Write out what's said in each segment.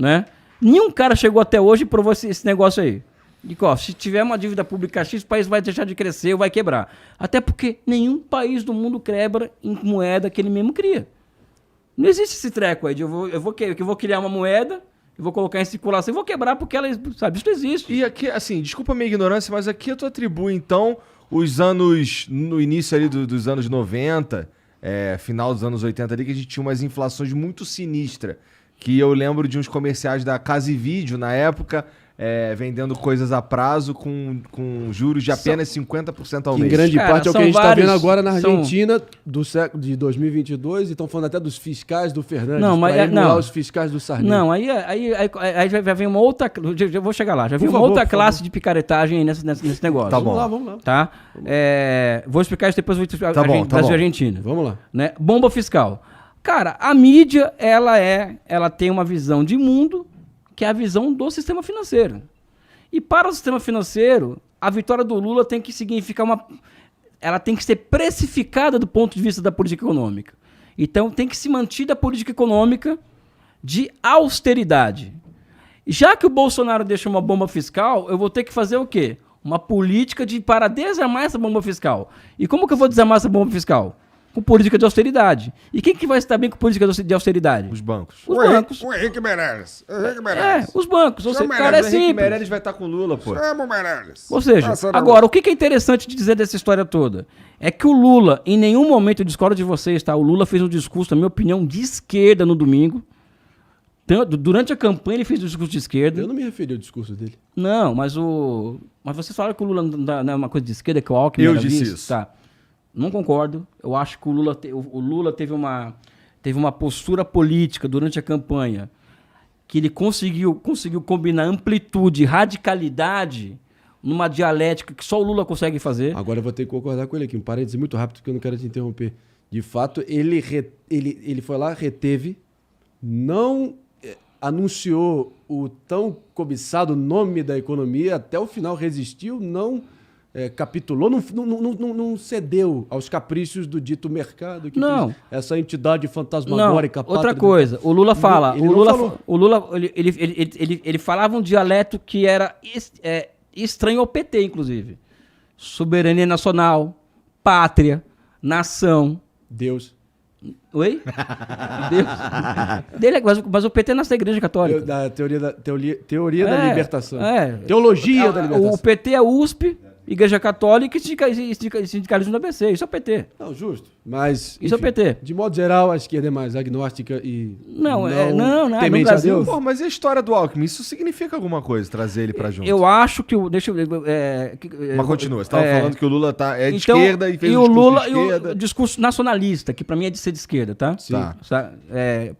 né? Nenhum cara chegou até hoje e provou esse negócio aí. De que, ó, se tiver uma dívida pública X, o país vai deixar de crescer ou vai quebrar. Até porque nenhum país do mundo quebra em moeda que ele mesmo cria. Não existe esse treco aí de eu vou criar uma moeda, eu vou colocar em circulação e vou quebrar porque ela, sabe, isso não existe. E aqui, assim, desculpa a minha ignorância, mas aqui tu atribui, então, os anos, no início ali dos anos 90, final dos anos 80 ali, que a gente tinha umas inflações muito sinistras, que eu lembro de uns comerciais da Casa e Vídeo, na época, vendendo coisas a prazo com juros de apenas 50% ao mês. Em grande Cara, parte é o que a são gente está vários- vendo agora na são- Argentina do século de 2022 e estão falando até dos fiscais do Fernandes, Não, mas para emular não. os fiscais do Sarney. Não, aí já vem uma outra... Já vou chegar lá. Já vem Por uma favor, outra por classe favor. de picaretagem aí nesse negócio. Tá bom. Vamos lá. Tá? Vou explicar isso depois. Tá bom. Brasil e Argentina. Vamos lá. Né? Bomba fiscal. Cara, a mídia, ela tem uma visão de mundo que é a visão do sistema financeiro. E para o sistema financeiro, a vitória do Lula tem que significar ela tem que ser precificada do ponto de vista da política econômica. Então tem que se manter a política econômica de austeridade. Já que o Bolsonaro deixa uma bomba fiscal, eu vou ter que fazer o quê? Uma política para desarmar essa bomba fiscal. E como que eu vou desarmar essa bomba fiscal? Com política de austeridade. E quem que vai estar bem com política de austeridade? Os bancos. Os bancos. O Henrique Meirelles. O Henrique Meirelles. Os bancos. Ou Seu seja, cara, é Mas o Henrique simples. Meirelles vai estar com o Lula, pô. Chama o Meirelles. Ou seja, Passa na agora, o que é interessante de dizer dessa história toda? É que o Lula, em nenhum momento, eu discordo de vocês, tá? O Lula fez um discurso, na minha opinião, de esquerda no domingo. Durante a campanha ele fez um discurso de esquerda. Eu não me referi ao discurso dele. Não, mas vocês falaram que o Lula não é uma coisa de esquerda, que o Alckmin Eu era disse vice? isso. Tá. Não concordo. Eu acho que o Lula teve uma postura política durante a campanha que ele conseguiu combinar amplitude e radicalidade numa dialética que só o Lula consegue fazer. Agora eu vou ter que concordar com ele aqui. Um parêntese muito rápido, porque eu não quero te interromper. De fato, ele foi lá, reteve, não anunciou o tão cobiçado nome da economia, até o final resistiu, não capitulou, não cedeu aos caprichos do dito mercado, que Não. fez essa entidade fantasmagórica. Não, outra pátria- coisa, o Lula fala, Ele não falou. o Lula ele falava um dialeto que era estranho ao PT, inclusive. Soberania nacional, pátria, nação. Deus. Oi? Deus. Mas o PT nasce da Igreja Católica. Da teoria da libertação. É. Teologia da libertação. O PT é USP, Igreja Católica e sindicalismo do ABC. Isso é o PT. Não, justo. Mas, Isso é o PT. de modo geral, a esquerda é mais agnóstica e Não, no temente Brasil- a Deus. Pô, mas e a história do Alckmin? Isso significa alguma coisa, trazer ele pra junto? Eu acho que deixa eu Mas continua, você tava falando que o Lula é de então, esquerda e fez e um o discurso Lula de e esquerda. o discurso nacionalista, que pra mim é de ser de esquerda, tá? Sim. Tá.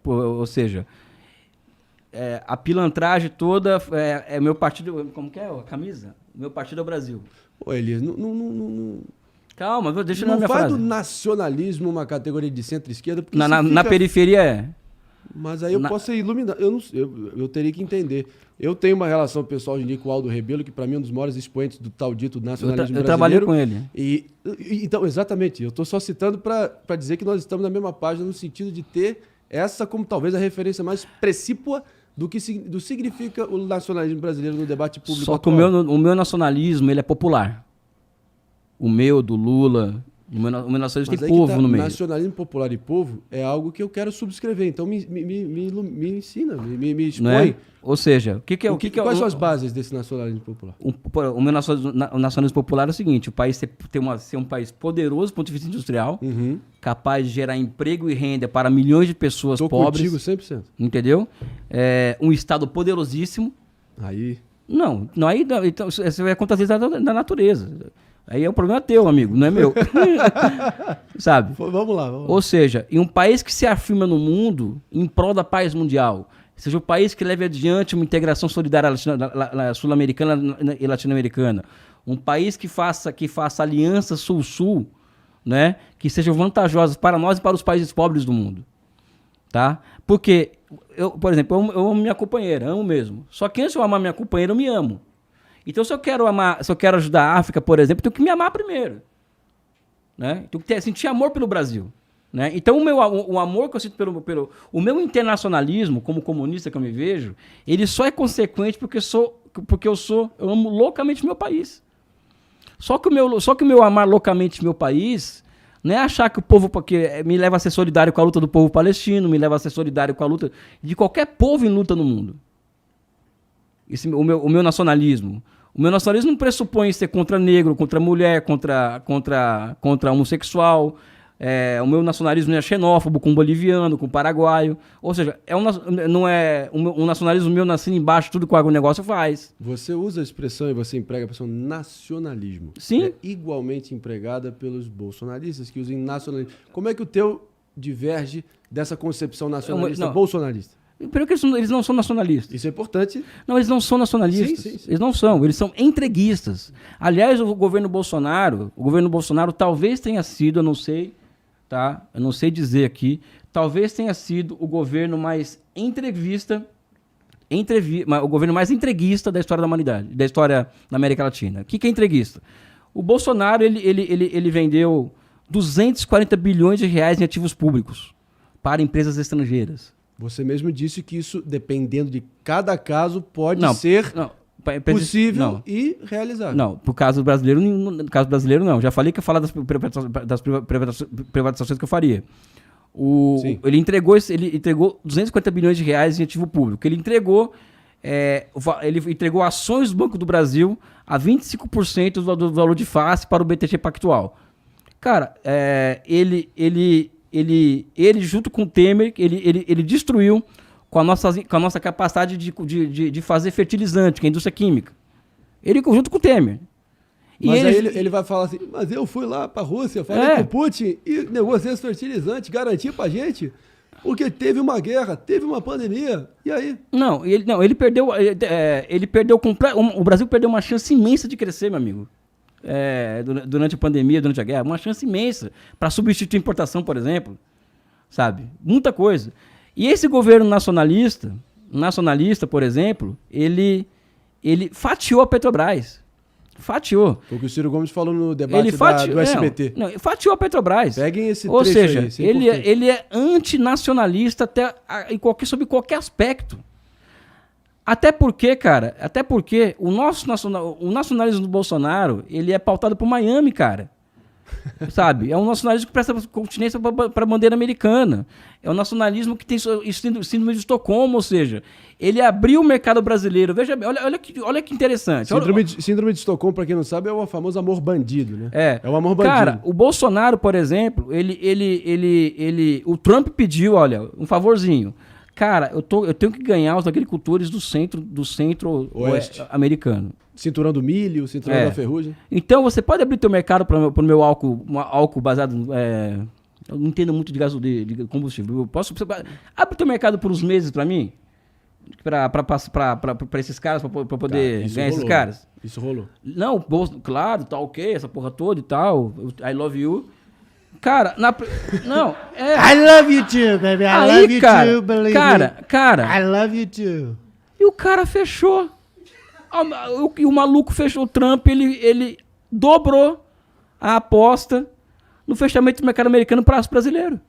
Ou seja, a pilantragem toda é meu partido. Como que é a camisa? Meu partido é o Brasil. Ô, Elias, não Calma, deixa eu dar não minha faz frase. do nacionalismo uma categoria de centro-esquerda, porque Na isso na fica- periferia é. Mas aí eu na- posso ser iluminado. Eu teria que entender. Eu tenho uma relação pessoal hoje em dia com o Aldo Rebelo, que para mim é um dos maiores expoentes do tal dito nacionalismo Eu trabalhei brasileiro. com ele. Então, exatamente. Eu estou só citando para dizer que nós estamos na mesma página no sentido de ter essa como talvez a referência mais precípua do que significa o nacionalismo brasileiro no debate público. Só que atual. o meu nacionalismo ele é popular. O meu, do Lula. O meu nacionalismo Mas tem aí que povo tá, no meio. nacionalismo popular e povo é algo que eu quero subscrever. Então me ensina, me expõe. Não é? Ou seja, Quais são as bases desse nacionalismo popular? O meu nacionalismo popular é o seguinte: o país ser um país poderoso do ponto de vista industrial, capaz de gerar emprego e renda para milhões de pessoas Estou pobres. contigo 100%. Entendeu? Um Estado poderosíssimo. Aí. Não aí então, você vai contra as leis da natureza. Aí é um problema teu, amigo, não é meu. Sabe? Vamos lá. Ou seja, em um país que se afirma no mundo em prol da paz mundial, seja um país que leve adiante uma integração solidária sul-americana e latino-americana, um país que faça alianças sul-sul, né, que sejam vantajosas para nós e para os países pobres do mundo. Tá? Porque, por exemplo, eu amo minha companheira, amo mesmo. Só que antes de eu amar minha companheira, eu me amo. Então, se eu quero ajudar a África, por exemplo, eu tenho que me amar primeiro. Né? Tenho que sentir amor pelo Brasil. Né? Então, o amor que eu sinto o meu internacionalismo, como comunista que eu me vejo, ele só é consequente porque eu amo loucamente meu país. Só que o meu amar loucamente meu país não é achar que o povo porque me leva a ser solidário com a luta do povo palestino, me leva a ser solidário com a luta de qualquer povo em luta no mundo. O meu nacionalismo. O meu nacionalismo não pressupõe ser contra negro, contra mulher, contra homossexual. O meu nacionalismo não é xenófobo com boliviano, com paraguaio. Ou seja, não é um nacionalismo meu nascendo embaixo, tudo que o agronegócio faz. Você usa a expressão e você emprega a expressão nacionalismo. Sim. É igualmente empregada pelos bolsonaristas que usam nacionalismo. Como é que o teu diverge dessa concepção nacionalista bolsonarista? Primeiro que eles não são nacionalistas. Isso é importante. Não, eles não são nacionalistas. Sim. Eles não são. Eles são entreguistas. Aliás, o governo Bolsonaro talvez tenha sido, eu não sei, tá? Eu não sei dizer aqui, talvez tenha sido o governo mais o governo mais entreguista da história da humanidade, da história da América Latina. O que é entreguista? O Bolsonaro, ele vendeu 240 bilhões de reais em ativos públicos para empresas estrangeiras. Você mesmo disse que isso, dependendo de cada caso, pode ser possível e realizável. Não, no caso brasileiro não. Já falei que eu ia falar das privatizações que eu faria. Ele entregou 250 bilhões de reais em ativo público. Ele entregou ações do Banco do Brasil a 25% do valor de face para o BTG Pactual. Cara, ele junto com o Temer, ele destruiu com a nossa capacidade de fazer fertilizante, que é a indústria química. Ele junto com o Temer. Mas aí ele vai falar assim, mas eu fui lá para a Rússia, falei com o Putin e negociei esse fertilizante, garanti para a gente, porque teve uma guerra, teve uma pandemia, e aí? Ele perdeu o Brasil perdeu uma chance imensa de crescer, meu amigo. Durante a pandemia, durante a guerra, uma chance imensa para substituir a importação, por exemplo, sabe? Muita coisa. E esse governo nacionalista, por exemplo, ele fatiou a Petrobras. Fatiou. Foi o que o Ciro Gomes falou no debate do SBT. Fatiou a Petrobras. Peguem esse Ou trecho seja, aí, ele é antinacionalista sob qualquer aspecto. Até porque o nacionalismo do Bolsonaro, ele é pautado por Miami, cara. Sabe? É um nacionalismo que presta continência para a bandeira americana. É um nacionalismo que tem síndrome de Estocolmo, ou seja, ele abriu o mercado brasileiro. Veja bem, olha que interessante. Síndrome de Estocolmo, para quem não sabe, é o famoso amor bandido, né? É o amor bandido. Cara, o Bolsonaro, por exemplo, o Trump pediu, olha, um favorzinho. Cara, eu tenho que ganhar os agricultores do centro-oeste americano. Cinturão do milho, cinturão da ferrugem. Então, você pode abrir teu mercado para o meu álcool baseado... eu não entendo muito de combustível. Abre teu mercado por uns meses para mim? Para esses caras, para poder ganhar esses caras? Isso rolou. Não, claro, tá ok, essa porra toda e tal. I love you. Cara, I love you too, baby. I love you too, believe me. Cara. I love you too. E o cara fechou. O maluco fechou. O Trump, ele dobrou a aposta no fechamento do mercado americano para o brasileiro.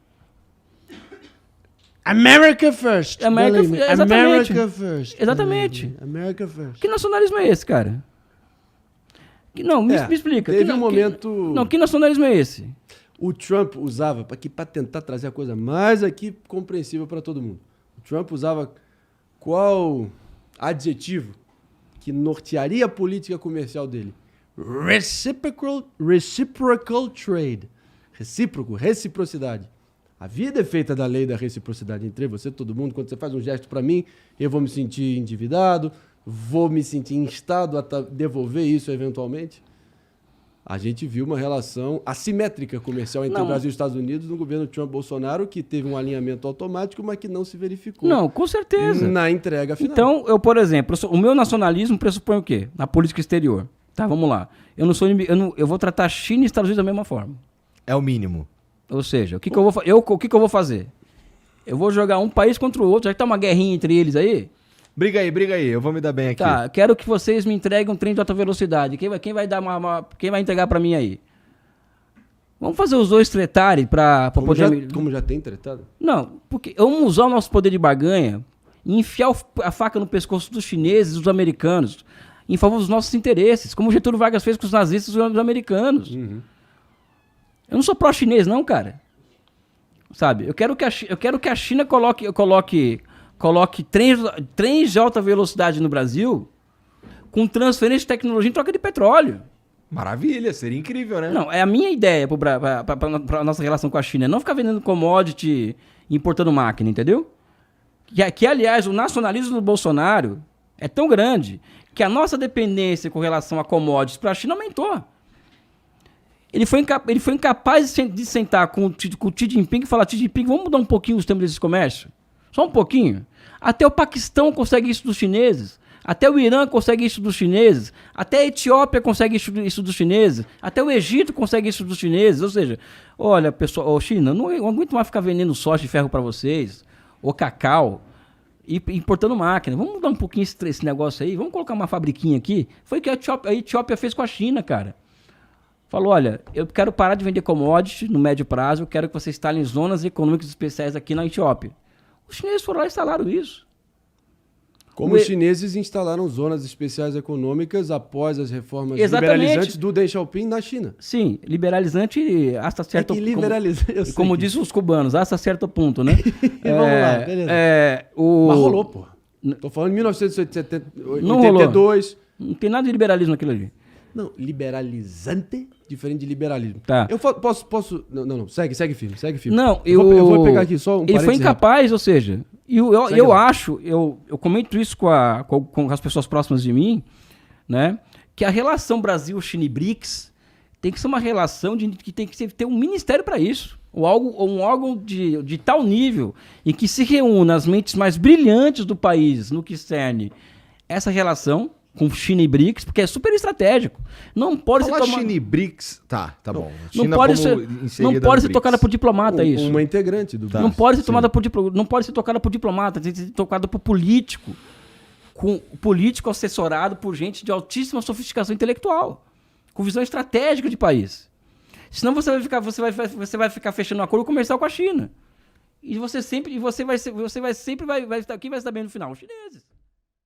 America first. Exatamente. America first. Exatamente. America first. Que nacionalismo é esse, cara? Me explica. Teve um momento... Que nacionalismo é esse? O Trump usava, para tentar trazer a coisa mais aqui compreensível para todo mundo. O Trump usava qual adjetivo que nortearia a política comercial dele? Reciprocal trade. Reciprocidade. A vida é feita da lei da reciprocidade entre você e todo mundo. Quando você faz um gesto para mim, eu vou me sentir endividado, vou me sentir instado a devolver isso eventualmente. A gente viu uma relação assimétrica comercial entre o Brasil e os Estados Unidos no governo Trump-Bolsonaro, que teve um alinhamento automático, mas que não se verificou. Não, com certeza. Na entrega final. Então, por exemplo, o meu nacionalismo pressupõe o quê? Na política exterior. Tá, vamos lá. Eu vou tratar a China e Estados Unidos da mesma forma. É o mínimo. Ou seja, o que eu vou fazer? Eu vou jogar um país contra o outro, já que tá uma guerrinha entre eles aí. Briga aí, eu vou me dar bem aqui. Tá, quero que vocês me entreguem um trem de alta velocidade. Quem vai entregar pra mim aí? Vamos fazer os dois tretarem para poder... Como já tem tretado? Não, porque vamos usar o nosso poder de barganha e enfiar a faca no pescoço dos chineses e dos americanos em favor dos nossos interesses, como o Getúlio Vargas fez com os nazistas e os americanos. Uhum. Eu não sou pró-chinês, não, cara. Sabe? Eu quero que a China coloque trens de alta velocidade no Brasil com transferência de tecnologia em troca de petróleo. Maravilha, seria incrível, né? Não, é a minha ideia para a nossa relação com a China. É não ficar vendendo commodity e importando máquina, entendeu? Que, aliás, o nacionalismo do Bolsonaro é tão grande que a nossa dependência com relação a commodities para a China aumentou. Ele foi incapaz de sentar com o Xi Jinping e falar: Xi Jinping, vamos mudar um pouquinho os termos desse comércio? Só um pouquinho. Até o Paquistão consegue isso dos chineses. Até o Irã consegue isso dos chineses. Até a Etiópia consegue isso dos chineses. Até o Egito consegue isso dos chineses. Ou seja, olha, pessoal, China, não aguento mais ficar vendendo soja e ferro para vocês, ou cacau, e importando máquina. Vamos mudar um pouquinho esse negócio aí. Vamos colocar uma fabriquinha aqui. Foi o que a Etiópia fez com a China, cara. Falou: olha, eu quero parar de vender commodity no médio prazo, eu quero que vocês instalem zonas econômicas especiais aqui na Etiópia. Os chineses foram lá e instalaram isso. Como os chineses instalaram zonas especiais econômicas após as reformas liberalizantes do Deng Xiaoping na China. Sim, liberalizante hasta certo ponto. Como dizem os cubanos, hasta certo ponto, né? Vamos lá, beleza. Mas rolou, pô. Tô falando de 1982. Não rolou. Não tem nada de liberalismo naquilo ali. Não, liberalizante, diferente de liberalismo. Tá. Eu posso... Não, segue firme. Não, eu vou pegar aqui só um Ele foi incapaz, ou seja, eu acho, eu comento isso com as pessoas próximas de mim, né, que a relação Brasil-China e BRICS tem que ser uma relação que tem que ter um ministério para isso, um órgão de tal nível em que se reúna as mentes mais brilhantes do país no que cerne essa relação com China e BRICS, porque é super estratégico. Não pode Falar ser tomado... China e BRICS, tá bom. Não pode ser tocada por diplomata isso. Uma integrante do BRICS. Não pode ser tocada por diplomata, tem que ser tocada por político. Com político assessorado por gente de altíssima sofisticação intelectual, com visão estratégica de país. Senão você vai ficar fechando um acordo comercial com a China. E você sempre vai estar bem no final, os chineses.